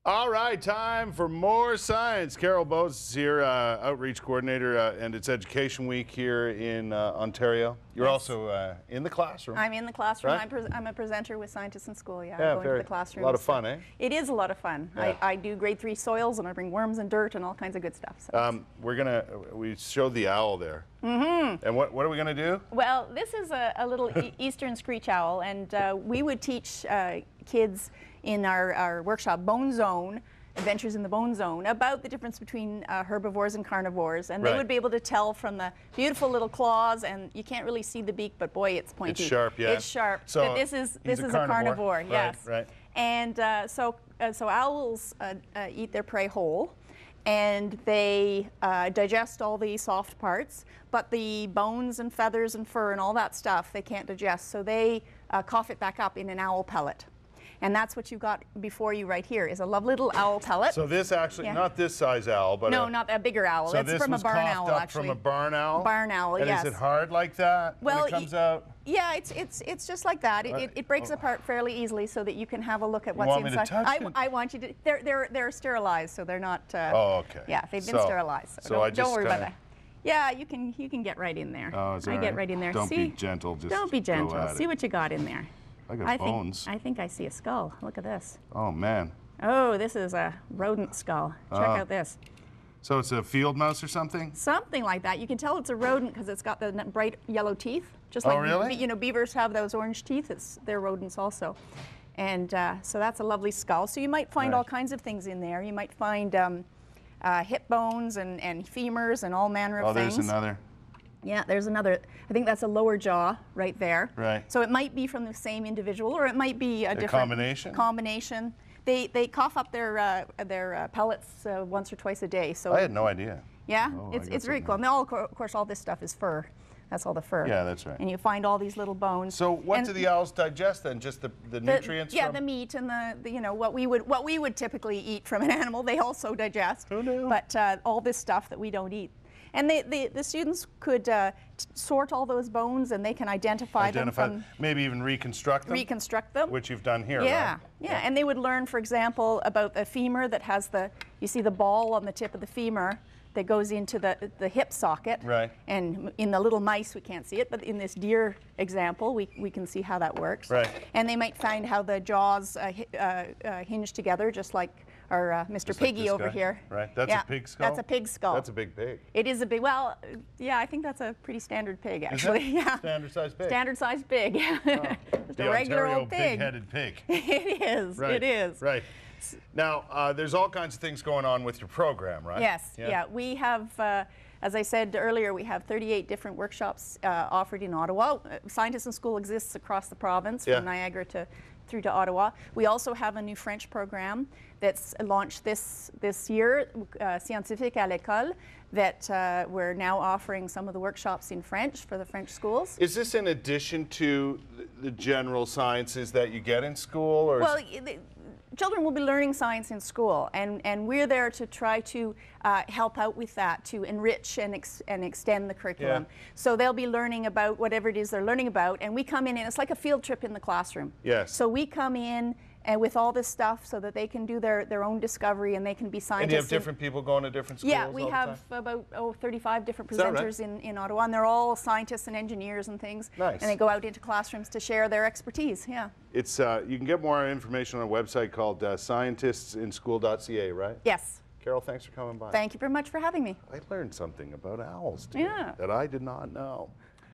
All right, time for more science. Carol Bowes is here, outreach coordinator, and it's Education Week here in Ontario. You're also in the classroom. I'm in the classroom. Right? I'm a presenter with Scientists in School. Yeah, Yeah, going to the classroom. A lot of fun, eh? It is a lot of fun. Yeah. I do grade 3 soils, and I bring worms and dirt and all kinds of good stuff. So We showed the owl there. Mm-hmm. And what are we going to do? Well, this is a little eastern screech owl, and we would teach kids in our workshop, Bone Zone, Adventures in the Bone Zone, about the difference between herbivores and carnivores. And they would be able to tell from the beautiful little claws, and you can't really see the beak, but boy, it's pointy. It's sharp, yeah. It's sharp. So but this is a carnivore, right, yes. Right. And so owls eat their prey whole, and they digest all the soft parts, but the bones and feathers and fur and all that stuff they can't digest, so they cough it back up in an owl pellet. And that's what you've got before you right here, is a lovely little owl pellet. So this actually, not this size owl, but no, not a bigger owl. So it's from a barn owl, actually. From a barn owl? Barn owl, and yes. is it hard like that when it comes out? Yeah, it's just like that. It breaks apart fairly easily, so that you can have a look at what's inside. inside. Me to touch it? I want you to. They're sterilized, so they're not. Oh, okay. Yeah, they've been sterilized. So don't worry about that. Yeah, you can get right in there. Oh, is that get right in there. Don't be gentle. Just don't be gentle. Go at See it. what you got in there. I got bones. I think I see a skull. Look at this. Oh man. Oh, this is a rodent skull. Check out this. So it's a field mouse or something? Something like that. You can tell it's a rodent because it's got the bright yellow teeth. Just like really? Beavers have those orange teeth. They're rodents also. And so that's a lovely skull. So you might find all kinds of things in there. You might find hip bones and femurs and all manner of things. Oh, there's another. Yeah, there's another. I think that's a lower jaw right there. Right. So it might be from the same individual, or it might be a different combination. They cough up their pellets once or twice a day. So I had no idea. Yeah, Oh, it's very cool. And of course, all this stuff is fur. That's all the fur. Yeah, that's right. And you find all these little bones. So what do the owls digest then? Just the nutrients? Yeah, the meat and the what we would typically eat from an animal. They also digest. Who knew? But all this stuff that we don't eat. And the students could sort all those bones, and they can identify them from, maybe even reconstruct them. Reconstruct them. Which you've done here, yeah, right? Yeah, and they would learn, for example, about the femur that has you see the ball on the tip of the femur that goes into the hip socket. Right. And in the little mice, we can't see it, but in this deer example, we can see how that works. Right. And they might find how the jaws hinge together, just like our Mr. Piggy over here. Right, that's a pig skull? That's a pig skull. That's a big pig. It is a big, well, yeah, I think that's a pretty standard pig, actually. Is that? Standard sized pig? Standard sized pig, yeah. Just the a regular Ontario old pig. big-headed pig. It is, right. It is. Right. Now, there's all kinds of things going on with your program, right? Yes, yeah. We have, as I said earlier, we have 38 different workshops offered in Ottawa. Scientists in School exists across the province, from Niagara through to Ottawa. We also have a new French program that's launched this year, Scientifique à l'école, that we're now offering some of the workshops in French for the French schools. Is this in addition to the general sciences that you get in school? Or well, children will be learning science in school, and we're there to try to help out with that, to enrich and extend the curriculum. Yeah. So they'll be learning about whatever it is they're learning about, and we come in, and it's like a field trip in the classroom. Yes. So we come in and with all this stuff so that they can do their own discovery, and they can be scientists. And you have different people going to different schools? Yeah, we have about 35 different presenters in Ottawa, and they're all scientists and engineers and things. Nice. And they go out into classrooms to share their expertise, yeah. It's, you can get more information on a website called scientistsinschool.ca, right? Yes. Carol, thanks for coming by. Thank you very much for having me. I learned something about owls today that I did not know.